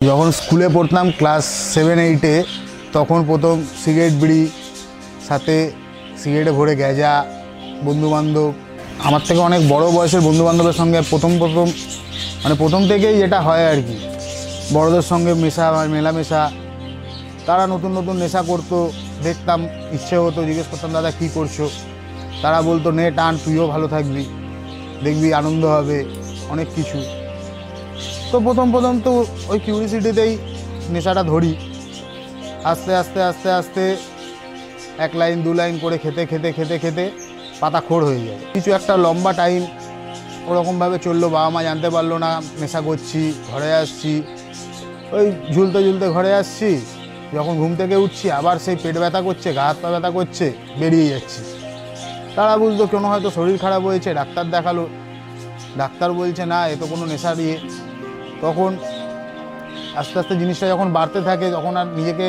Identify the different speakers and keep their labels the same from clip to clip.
Speaker 1: যখন স্কুলে পড়তাম ক্লাস 7-8-এ তখন প্রথম সিগারেট বিড়ি, সাথে সিগারেটে ভরে গ্যাজা, বন্ধুবান্ধব, আমার থেকে অনেক বড় বয়সের বন্ধুবান্ধবের সঙ্গে প্রথম থেকেই যেটা হয় আর কি, বড়দের সঙ্গে মেলামেশা। তারা নতুন নতুন নেশা করতো, দেখতাম, ইচ্ছে হতো, জিজ্ঞেস করতাম দাদা কী করছো? তারা বলতো নে টান, তুইও ভালো থাকবি, দেখবি আনন্দ হবে, অনেক কিছু। তো প্রথম তো ওই কিউরিসিটিতেই নেশাটা ধরি। আস্তে আস্তে আস্তে আস্তে 1 লাইন 2 লাইন করে খেতে পাতা খোড় হয়ে যায়। কিছু একটা লম্বা টাইম ওরকমভাবে চললো, বাবা মা জানতে পারলো না নেশা করছি। ঘরে আসছি, ওই ঝুলতে ঘরে আসছি, যখন ঘুম থেকে উঠছি আবার সেই পেট ব্যথা করছে, গা হাত পা ব্যথা করছে, বেরিয়ে যাচ্ছি। তারা বুঝতো কোনো হয়তো শরীর খারাপ হয়েছে, ডাক্তার দেখালো, ডাক্তার বলছে না এ তো কোনো নেশা দিয়ে। তখন আস্তে আস্তে জিনিসটা যখন বাড়তে থাকে, যখন আর নিজেকে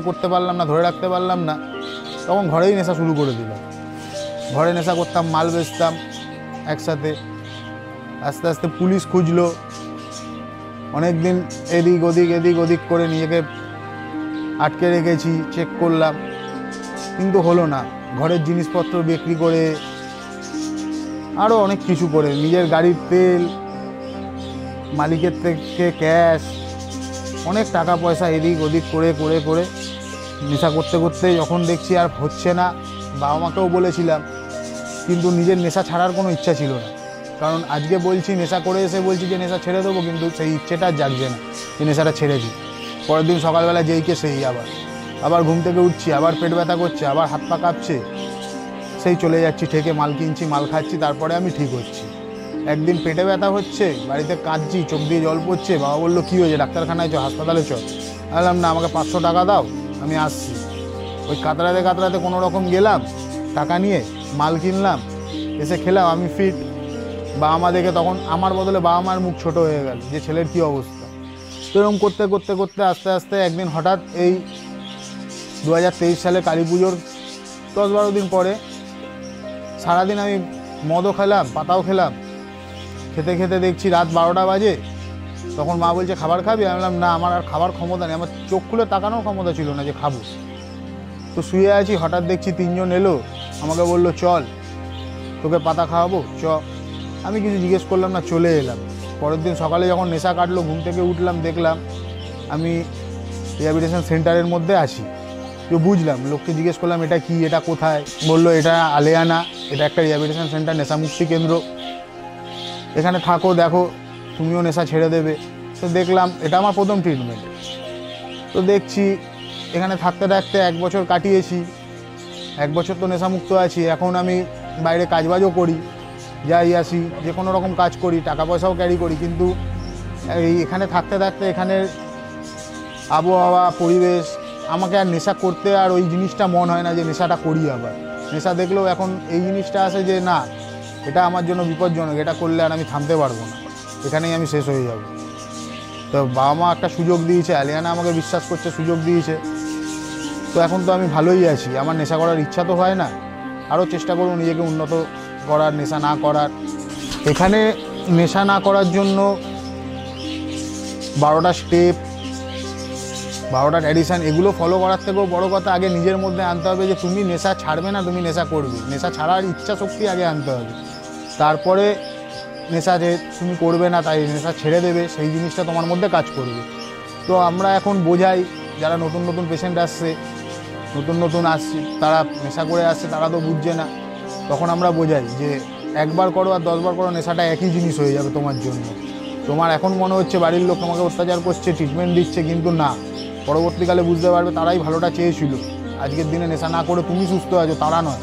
Speaker 1: করতে পারলাম না, ধরে রাখতে পারলাম না, তখন ঘরেই নেশা শুরু করে দিলাম। ঘরে নেশা করতাম, মাল বেচতাম একসাথে। আস্তে আস্তে পুলিশ খুঁজলো, অনেক দিন এদিক ওদিক করে নিজেকে আটকে রেখেছি, চেক করলাম, কিন্তু হলো না। ঘরের জিনিসপত্র বিক্রি করে, আরও অনেক কিছু করে, নিজের গাড়ির তেল, মালিকের থেকে ক্যাশ, অনেক টাকা পয়সা এদিক ওদিক করে নেশা করতে যখন দেখছি আর হচ্ছে না, বাবা মাকেও বলেছিলাম, কিন্তু নিজের নেশা ছাড়ার কোনো ইচ্ছা ছিল না। কারণ আজকে বলছি নেশা করে এসে বলছি যে নেশা ছেড়ে দেবো, কিন্তু সেই ইচ্ছেটা জাগছে না যে নেশাটা ছেড়ে দিই। পরের দিন সকালবেলা যেইকে সেই আবার ঘুম থেকে উঠছি, আবার পেট ব্যথা করছে, আবার হাত পা কাঁপছে, সেই চলে যাচ্ছি ঠেকে মাল কিনছি, মাল খাচ্ছি, তারপরে আমি ঠিক হচ্ছি। একদিন পেটে ব্যথা হচ্ছে, বাড়িতে কাঁদছি, চোখ দিয়ে জল পড়ছে, বাবা বললো কী হয়েছে, ডাক্তারখানায় চল, হাসপাতালে চল। বললাম না, আমাকে 500 টাকা দাও, আমি আসছি। ওই কাতরাতে কোনো রকম গেলাম, টাকা নিয়ে মাল কিনলাম, এসে খেলাম, আমি ফিট। বাবা মা দেখে তখন আমার বদলে বাবা মার মুখ ছোট হয়ে গেল, যে ছেলের কী অবস্থা। তো এরকম করতে আস্তে আস্তে একদিন হঠাৎ এই 2023 সালে কালী পুজোর 10-12 দিন পরে সারাদিন আমি মদও খেলাম, পাতাও খেলাম। খেতে দেখছি রাত 12টা বাজে। তখন মা বলছে খাবার খাবি? আমি বললাম না, আমার আর খাবার ক্ষমতা নেই, আমার চোখ খুলে তাকানোর ক্ষমতা ছিল না যে খাবো। তো শুয়ে আছি, হঠাৎ দেখছি 3 জন এলো, আমাকে বললো চল তোকে পাতা খাওয়াবো, চ। আমি কিছু জিজ্ঞেস করলাম না, চলে এলাম। পরের দিন সকালে যখন নেশা কাটলো, ঘুম থেকে উঠলাম, দেখলাম আমি রিহ্যাবিলিটেশন সেন্টারের মধ্যে আছি। তো বুঝলাম, লোককে জিজ্ঞেস করলাম এটা কি, এটা কোথায়? বললো এটা আলেয়ানা, এটা একটা রিহ্যাবিলিটেশন সেন্টার, নেশামুক্তি কেন্দ্র, এখানে থাকো, দেখো তুমিও নেশা ছেড়ে দেবে। তো দেখলাম, এটা আমার প্রথম ট্রিটমেন্ট। তো দেখছি এখানে থাকতে 1 বছর কাটিয়েছি, 1 বছর তো নেশামুক্ত আছি। এখন আমি বাইরে কাজবাজও করি, যাই আসি, যে কোনো রকম কাজ করি, টাকা পয়সাও ক্যারি করি, কিন্তু এখানে থাকতে এখানের আবহাওয়া, পরিবেশ, আমাকে আর নেশা করতে আর ওই জিনিসটা মন হয় না যে নেশাটা করি। আবার নেশা দেখলেও এখন এই জিনিসটা আসে যে না, এটা আমার জন্য বিপজ্জনক, এটা করলে আর আমি থামতে পারবো না, এখানেই আমি শেষ হয়ে যাব। তো বাবা মা একটা সুযোগ দিয়েছে, আলিয়ানা আমাকে বিশ্বাস করছে, সুযোগ দিয়েছে। তো এখন তো আমি ভালোই আছি, আমার নেশা করার ইচ্ছা তো হয় না, আরও চেষ্টা করবো নিজেকে উন্নত করার, নেশা না করার। এখানে নেশা না করার জন্য 12টা স্টেপ, 12টা ট্র্যাডিশান, এগুলো ফলো করার থেকেও বড় কথা আগে নিজের মধ্যে আনতে হবে যে তুমি নেশা ছাড়বে না, তুমি নেশা করবে। নেশা ছাড়ার ইচ্ছা শক্তি আগে আনতে হবে, তারপরে নেশা যে তুমি করবে না তাই নেশা ছেড়ে দেবে, সেই জিনিসটা তোমার মধ্যে কাজ করবে। তো আমরা এখন বোঝাই, যারা নতুন পেশেন্ট আসছে, নতুন আসছে, তারা নেশা করে আসছে, তারা তো বুঝছে না। তখন আমরা বোঝাই যে 1 বার করো আর 10 বার করো, নেশাটা একই জিনিস হয়ে যাবে তোমার জন্য। তোমার এখন মনে হচ্ছে বাড়ির লোক তোমাকে অত্যাচার করছে, ট্রিটমেন্ট দিচ্ছে, কিন্তু না, পরবর্তীকালে বুঝতে পারবে তারাই ভালোটা চেয়েছিল। আজকের দিনে নেশা না করে তুমি সুস্থ আছো, তারা নয়।